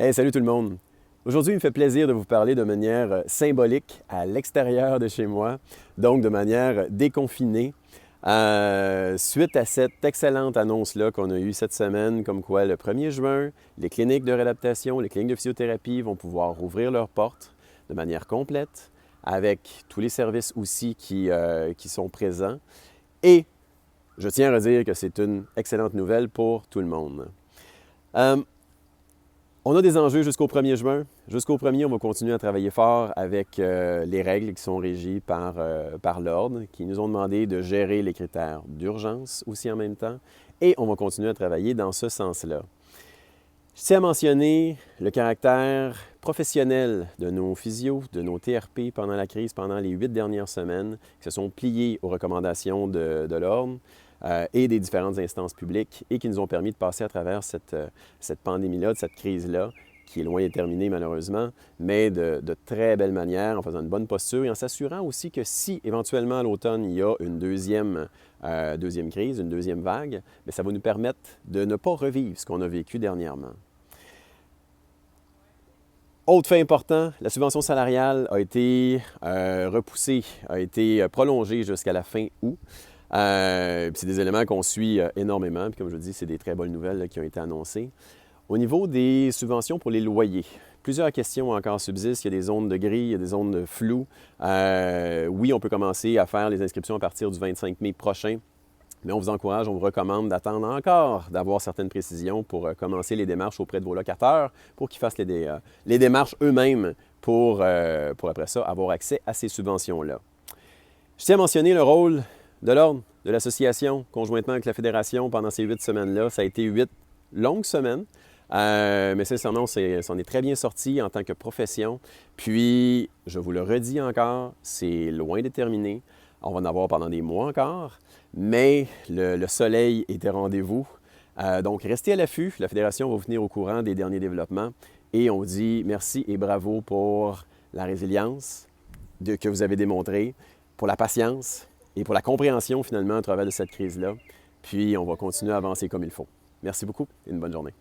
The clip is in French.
Hey, salut tout le monde! Aujourd'hui, il me fait plaisir de vous parler de manière symbolique à l'extérieur de chez moi, donc de manière déconfinée. Suite à cette excellente annonce-là qu'on a eue cette semaine, comme quoi le 1er juin, les cliniques de réadaptation, les cliniques de physiothérapie vont pouvoir rouvrir leurs portes de manière complète, avec tous les services aussi qui sont présents. Et je tiens à redire que c'est une excellente nouvelle pour tout le monde. On a des enjeux jusqu'au 1er juin. Jusqu'au 1er, on va continuer à travailler fort avec les règles qui sont régies par l'Ordre, qui nous ont demandé de gérer les critères d'urgence aussi en même temps, et on va continuer à travailler dans ce sens-là. Je tiens à mentionner le caractère professionnel de nos physios, de nos TRP pendant la crise, pendant les 8 dernières semaines, qui se sont pliés aux recommandations de l'Ordre et des différentes instances publiques et qui nous ont permis de passer à travers cette pandémie-là, de cette crise-là, qui est loin d'être terminée malheureusement, mais de très belle manière, en faisant une bonne posture et en s'assurant aussi que si éventuellement à l'automne il y a une deuxième crise, une deuxième vague, bien, ça va nous permettre de ne pas revivre ce qu'on a vécu dernièrement. Autre fait important, la subvention salariale a été repoussée, a été prolongée jusqu'à la fin août. C'est des éléments qu'on suit énormément. Puis comme je vous dis, c'est des très bonnes nouvelles là, qui ont été annoncées. Au niveau des subventions pour les loyers, plusieurs questions encore subsistent. Il y a des zones de gris, il y a des zones de flou. Oui, on peut commencer à faire les inscriptions à partir du 25 mai prochain. Mais on vous encourage, on vous recommande d'attendre encore, d'avoir certaines précisions pour commencer les démarches auprès de vos locataires, pour qu'ils fassent les démarches eux-mêmes pour après ça avoir accès à ces subventions-là. Je tiens à mentionner le rôle de l'Ordre, de l'association, conjointement avec la Fédération pendant ces 8 semaines-là. Ça a été 8 longues semaines, mais sincèrement, on s'en est très bien sorti en tant que profession. Puis, je vous le redis encore, c'est loin d'être terminé. On va en avoir pendant des mois encore, mais le soleil est au rendez-vous. Donc, restez à l'affût. La Fédération va vous tenir au courant des derniers développements. Et on dit merci et bravo pour la résilience que vous avez démontrée, pour la patience et pour la compréhension finalement à travers de cette crise-là. Puis, on va continuer à avancer comme il faut. Merci beaucoup et une bonne journée.